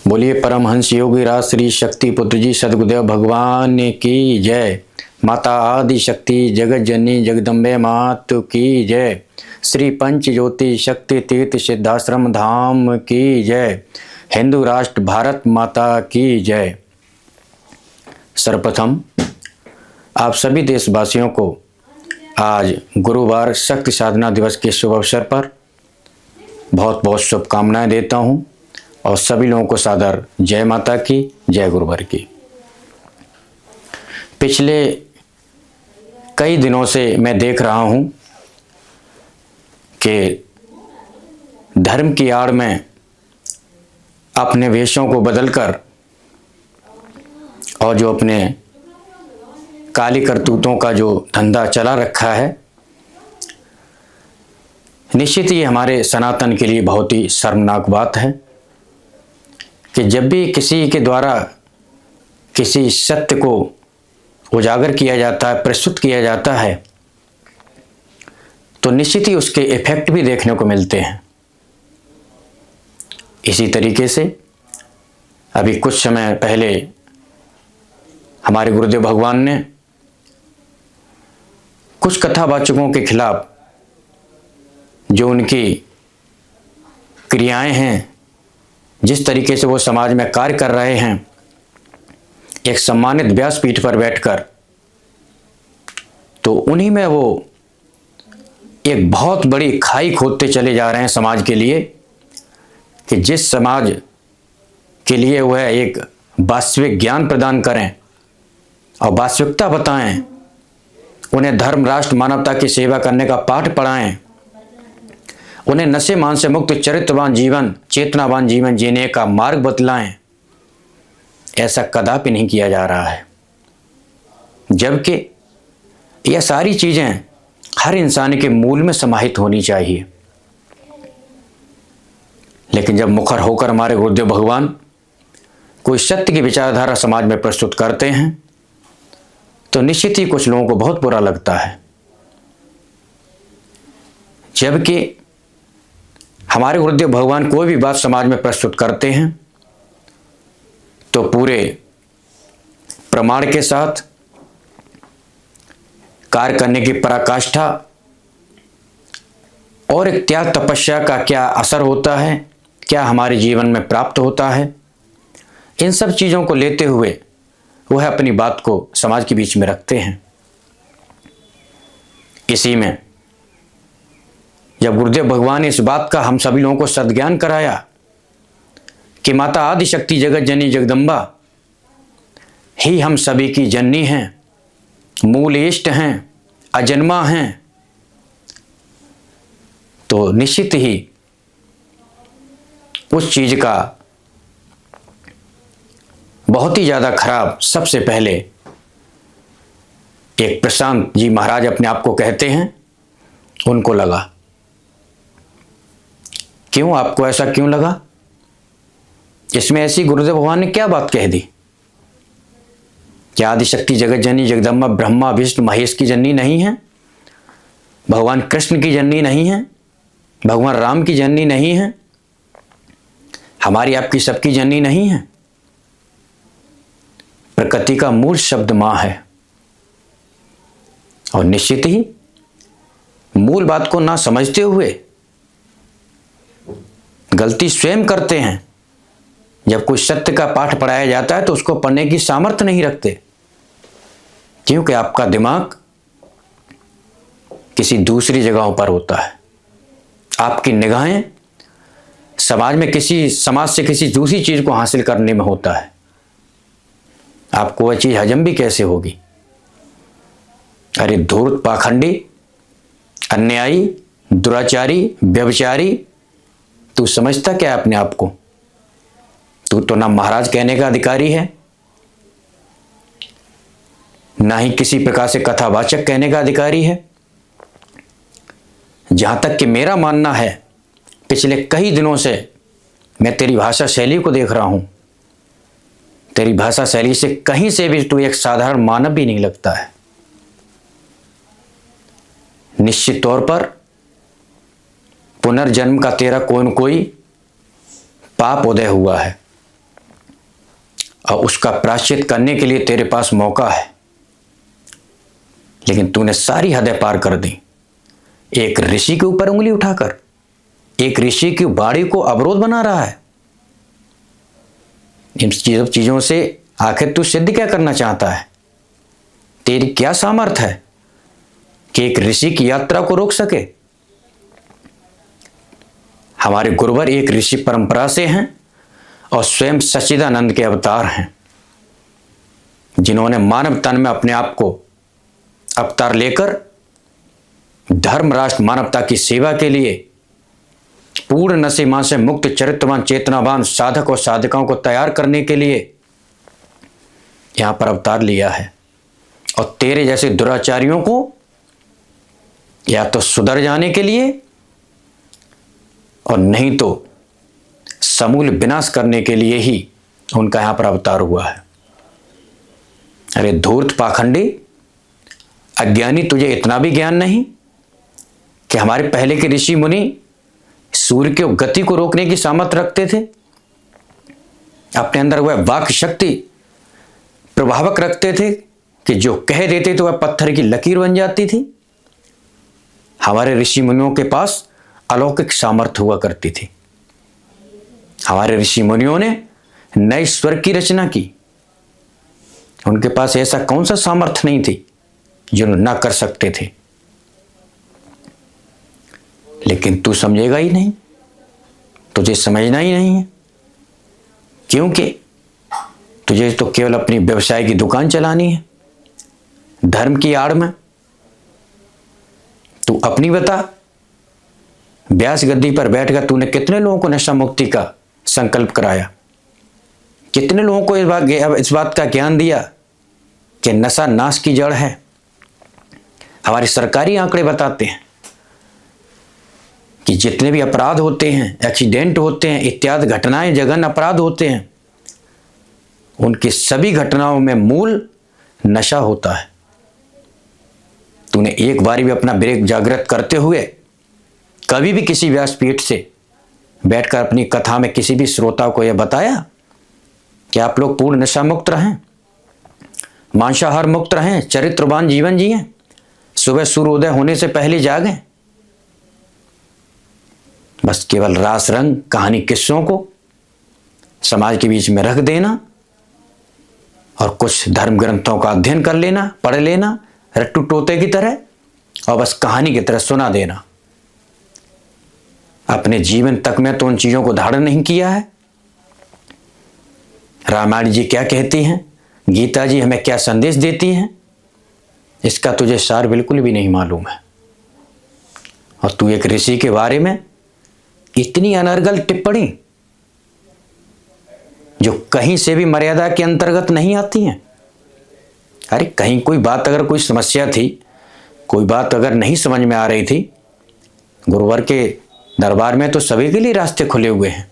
बोलिए परमहंस योगी राज श्री शक्ति पुत्र जी सद्गुरुदेव भगवान की जय। माता आदि शक्ति जगत जननी जगदम्बे मातु की जय। श्री पंच ज्योति शक्ति तीर्थ सिद्धाश्रम धाम की जय। हिंदू राष्ट्र भारत माता की जय। सर्वप्रथम आप सभी देशवासियों को आज गुरुवार शक्ति साधना दिवस के शुभ अवसर पर बहुत बहुत शुभकामनाएं देता हूं और सभी लोगों को सादर जय माता की, जय गुरुवर की। पिछले कई दिनों से मैं देख रहा हूं कि धर्म की आड़ में अपने वेशों को बदलकर और जो अपने काली करतूतों का जो धंधा चला रखा है, निश्चित ही हमारे सनातन के लिए बहुत ही शर्मनाक बात है कि जब भी किसी के द्वारा किसी सत्य को उजागर किया जाता है, प्रस्तुत किया जाता है, तो निश्चित ही उसके इफेक्ट भी देखने को मिलते हैं। इसी तरीके से अभी कुछ समय पहले हमारे गुरुदेव भगवान ने कुछ कथावाचकों के खिलाफ जो उनकी क्रियाएं हैं, जिस तरीके से वो समाज में कार्य कर रहे हैं, एक सम्मानित व्यासपीठ पर बैठकर, तो उन्हीं में वो एक बहुत बड़ी खाई खोदते चले जा रहे हैं समाज के लिए कि जिस समाज के लिए वह एक वास्तविक ज्ञान प्रदान करें और वास्तविकता बताएं, उन्हें धर्म राष्ट्र मानवता की सेवा करने का पाठ पढ़ाएं, उन्हें नशे मान से मुक्त चरित्रवान जीवन, चेतनावान जीवन जीने का मार्ग बतलाएं, ऐसा कदापि नहीं किया जा रहा है। जबकि यह सारी चीजें हर इंसान के मूल में समाहित होनी चाहिए। लेकिन जब मुखर होकर हमारे गुरुदेव भगवान कोई सत्य की विचारधारा समाज में प्रस्तुत करते हैं, तो निश्चित ही कुछ लोगों को बहुत बुरा लगता है। जबकि हमारे गुरुदेव भगवान कोई भी बात समाज में प्रस्तुत करते हैं तो पूरे प्रमाण के साथ कार्य करने की पराकाष्ठा और एक त्याग तपस्या का क्या असर होता है, क्या हमारे जीवन में प्राप्त होता है, इन सब चीज़ों को लेते हुए वह अपनी बात को समाज के बीच में रखते हैं। इसी में जब गुरुदेव भगवान ने इस बात का हम सभी लोगों को सद्ज्ञान कराया कि माता आदि शक्ति जगत जननी जगदम्बा ही हम सभी की जननी हैं, मूल इष्ट हैं, अजन्मा हैं, तो निश्चित ही उस चीज का बहुत ही ज्यादा खराब सबसे पहले एक प्रशांत जी महाराज अपने आप को कहते हैं, उनको लगा। क्यों आपको ऐसा क्यों लगा? इसमें ऐसी गुरुदेव भगवान ने क्या बात कह दी? क्या आदिशक्ति जगत जननी जगदम्बा ब्रह्मा विष्णु महेश की जननी नहीं है? भगवान कृष्ण की जननी नहीं है? भगवान राम की जननी नहीं है? हमारी आपकी सबकी जननी नहीं है? प्रकृति का मूल शब्द मां है और निश्चित ही मूल बात को ना समझते हुए गलती स्वयं करते हैं। जब कोई सत्य का पाठ पढ़ाया जाता है तो उसको पढ़ने की सामर्थ्य नहीं रखते, क्योंकि आपका दिमाग किसी दूसरी जगहों पर होता है। आपकी निगाहें समाज से किसी दूसरी चीज को हासिल करने में होता है। आपको वह चीज हजम भी कैसे होगी? अरे धूर्त, पाखंडी, अन्यायी, दुराचारी, व्यभिचारी, तू समझता क्या अपने आप को? तू तो ना महाराज कहने का अधिकारी है, ना ही किसी प्रकार से कथावाचक कहने का अधिकारी है। जहां तक कि मेरा मानना है, पिछले कई दिनों से मैं तेरी भाषा शैली को देख रहा हूं, तेरी भाषा शैली से कहीं से भी तू एक साधारण मानव भी नहीं लगता है। निश्चित तौर पर पुनर्जन्म का तेरा कोई न कोई पाप उदय हुआ है। और उसका प्रायश्चित करने के लिए तेरे पास मौका है, लेकिन तूने सारी हदें पार कर दी। एक ऋषि के ऊपर उंगली उठाकर एक ऋषि की वाणी को अवरोध बना रहा है। इन चीजों से आखिर तू सिद्ध क्या करना चाहता है? तेरी क्या सामर्थ्य है कि एक ऋषि की यात्रा को रोक सके? हमारे गुरुवर एक ऋषि परंपरा से हैं और स्वयं सच्चिदानंद के अवतार हैं, जिन्होंने मानव तन में अपने आप को अवतार लेकर धर्म, राष्ट्र, मानवता की सेवा के लिए पूर्ण नसीमा से मुक्त चरित्रवान चेतनावान साधक और साधिकाओं को तैयार करने के लिए यहां पर अवतार लिया है। और तेरे जैसे दुराचारियों को या तो सुधर जाने के लिए और नहीं तो समूल विनाश करने के लिए ही उनका यहां पर अवतार हुआ है। अरे धूर्त पाखंडी अज्ञानी, तुझे इतना भी ज्ञान नहीं कि हमारे पहले के ऋषि मुनि सूर्य की गति को रोकने की सामर्थ्य रखते थे, अपने अंदर वह वाक शक्ति प्रभावक रखते थे कि जो कह देते तो वह पत्थर की लकीर बन जाती थी। हमारे ऋषि मुनियों के पास अलौकिक सामर्थ्य हुआ करती थी। हमारे ऋषि मुनियों ने नए स्वर की रचना की। उनके पास ऐसा कौन सा सामर्थ्य नहीं थी जो ना कर सकते थे? लेकिन तू समझेगा ही नहीं, तुझे समझना ही नहीं है, क्योंकि तुझे तो केवल अपनी व्यवसाय की दुकान चलानी है धर्म की आड़ में। तू अपनी बता, व्यास गद्दी पर बैठकर तूने कितने लोगों को नशा मुक्ति का संकल्प कराया? कितने लोगों को इस बात का ज्ञान दिया कि नशा नाश की जड़ है? हमारे सरकारी आंकड़े बताते हैं कि जितने भी अपराध होते हैं, एक्सीडेंट होते हैं, इत्यादि घटनाएं, जघन्य अपराध होते हैं, उनकी सभी घटनाओं में मूल नशा होता है। तूने एक बार भी अपना विवेक जागृत करते हुए कभी भी किसी व्यासपीठ से बैठकर अपनी कथा में किसी भी श्रोता को यह बताया कि आप लोग पूर्ण नशा मुक्त रहें, मांसाहार मुक्त रहें, चरित्रवान जीवन जिएं, सुबह सूर्योदय होने से पहले जागें? बस केवल रास रंग कहानी किस्सों को समाज के बीच में रख देना और कुछ धर्म ग्रंथों का अध्ययन कर लेना, पढ़ लेना रट्टू तोते की तरह, और बस कहानी की तरह सुना देना। अपने जीवन तक में तो उन चीजों को धारण नहीं किया है। रामायण जी क्या कहती हैं, गीता जी हमें क्या संदेश देती हैं, इसका तुझे सार बिल्कुल भी नहीं मालूम है। और तू एक ऋषि के बारे में इतनी अनर्गल टिप्पणी जो कहीं से भी मर्यादा के अंतर्गत नहीं आती हैं। अरे कहीं कोई बात, अगर कोई समस्या थी, कोई बात अगर नहीं समझ में आ रही थी, गुरुवर के दरबार में तो सभी के लिए रास्ते खुले हुए हैं।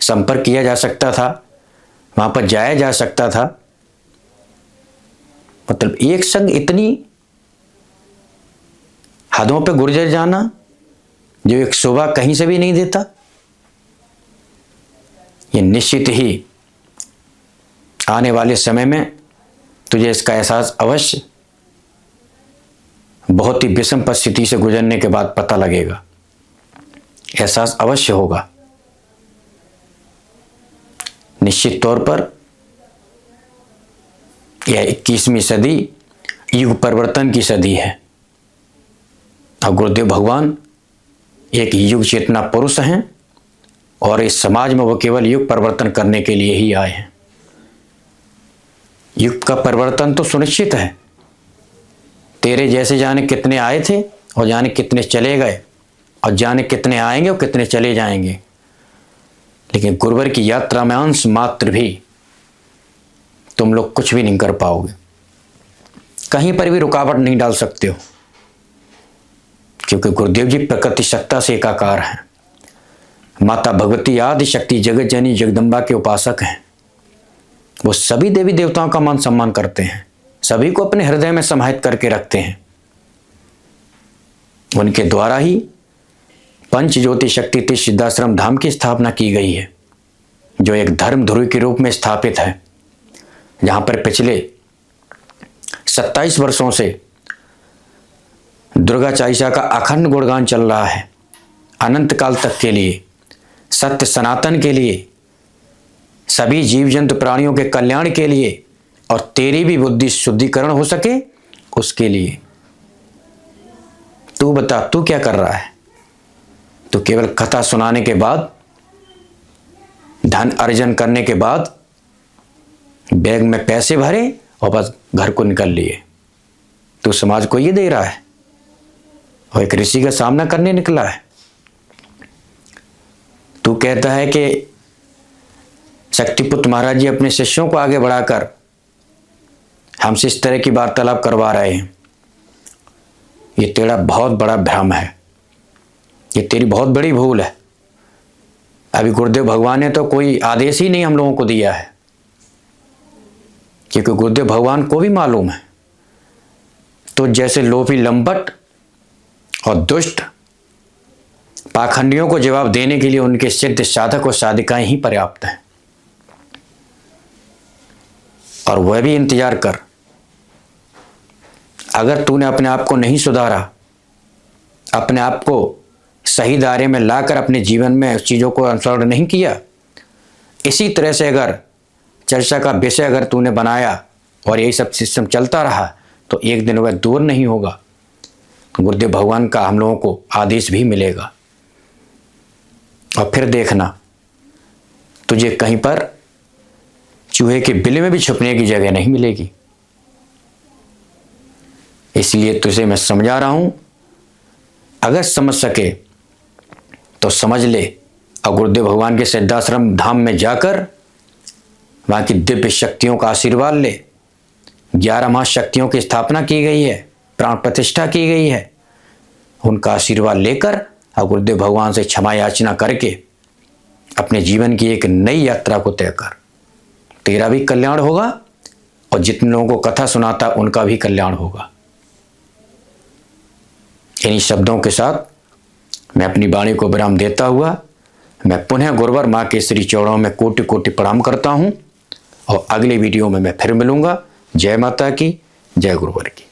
संपर्क किया जा सकता था, वहां पर जाया जा सकता था। मतलब एक संग इतनी हदों पे गुजर जाना जो एक शोभा कहीं से भी नहीं देता, ये निश्चित ही आने वाले समय में तुझे इसका एहसास अवश्य बहुत ही विषम परिस्थिति से गुजरने के बाद पता लगेगा, एहसास अवश्य होगा। निश्चित तौर पर यह 21वीं सदी युग परिवर्तन की सदी है और गुरुदेव भगवान एक युग चेतना पुरुष हैं और इस समाज में वो केवल युग परिवर्तन करने के लिए ही आए हैं। युग का परिवर्तन तो सुनिश्चित है। तेरे जैसे जाने कितने आए थे और जाने कितने चले गए और जाने कितने आएंगे और कितने चले जाएंगे, लेकिन गुरुवर की यात्रा में अंश मात्र भी तुम लोग कुछ भी नहीं कर पाओगे, कहीं पर भी रुकावट नहीं डाल सकते हो, क्योंकि गुरुदेव जी प्रकृति सत्ता से एकाकार हैं। माता भगवती आदि शक्ति जगत जननी जगदम्बा के उपासक हैं। वो सभी देवी देवताओं का मान सम्मान करते हैं, सभी को अपने हृदय में समाहित करके रखते हैं। उनके द्वारा ही पंच ज्योति शक्ति तीर्थ सिद्धाश्रम धाम की स्थापना की गई है। जो एक धर्म ध्रुव के रूप में स्थापित है, जहाँ पर पिछले 27 वर्षों से दुर्गा चालीसा का अखंड गुणगान चल रहा है, अनंत काल तक के लिए, सत्य सनातन के लिए, सभी जीव जंतु प्राणियों के कल्याण के लिए और तेरी भी बुद्धि शुद्धिकरण हो सके उसके लिए। तू बता, तू क्या कर रहा है? तो केवल कथा सुनाने के बाद, धन अर्जन करने के बाद बैग में पैसे भरे और बस घर को निकल लिए। तू समाज को ये दे रहा है और एक ऋषि का सामना करने निकला है। तू कहता है कि शक्तिपुत्र महाराज जी अपने शिष्यों को आगे बढ़ाकर हमसे इस तरह की वार्तालाप करवा रहे हैं। ये तेरा बहुत बड़ा भ्रम है, ये तेरी बहुत बड़ी भूल है। अभी गुरुदेव भगवान ने तो कोई आदेश ही नहीं हम लोगों को दिया है, क्योंकि गुरुदेव भगवान को भी मालूम है तो जैसे लोभी लंबट और दुष्ट पाखंडियों को जवाब देने के लिए उनके सिद्ध साधक और साधिकाएं ही पर्याप्त हैं। और वह भी इंतजार कर, अगर तूने अपने आप को नहीं सुधारा, अपने आप को सही दायरे में लाकर अपने जीवन में उस चीज़ों को अनुसरण नहीं किया, इसी तरह से अगर चर्चा का विषय अगर तूने बनाया और यही सब सिस्टम चलता रहा तो एक दिन वह दूर नहीं होगा, गुरुदेव भगवान का हम लोगों को आदेश भी मिलेगा। और फिर देखना, तुझे कहीं पर चूहे के बिल में भी छुपने की जगह नहीं मिलेगी। इसलिए तुझे मैं समझा रहा हूं, अगर समझ सके तो समझ ले और गुरुदेव भगवान के सिद्धाश्रम धाम में जाकर वहां की दिव्य शक्तियों का आशीर्वाद ले। 11 महाशक्तियों की स्थापना की गई है, प्राण प्रतिष्ठा की गई है, उनका आशीर्वाद लेकर और गुरुदेव भगवान से क्षमा याचना करके अपने जीवन की एक नई यात्रा को तय कर। तेरा भी कल्याण होगा और जितने लोगों को कथा सुनाता उनका भी कल्याण होगा। इन्हीं शब्दों के साथ मैं अपनी वाणी को विराम देता हुआ मैं पुनः गुरुवर माँ के श्री चरणों में कोटि कोटि प्रणाम करता हूँ और अगले वीडियो में मैं फिर मिलूंगा। जय माता की, जय गुरुवर की।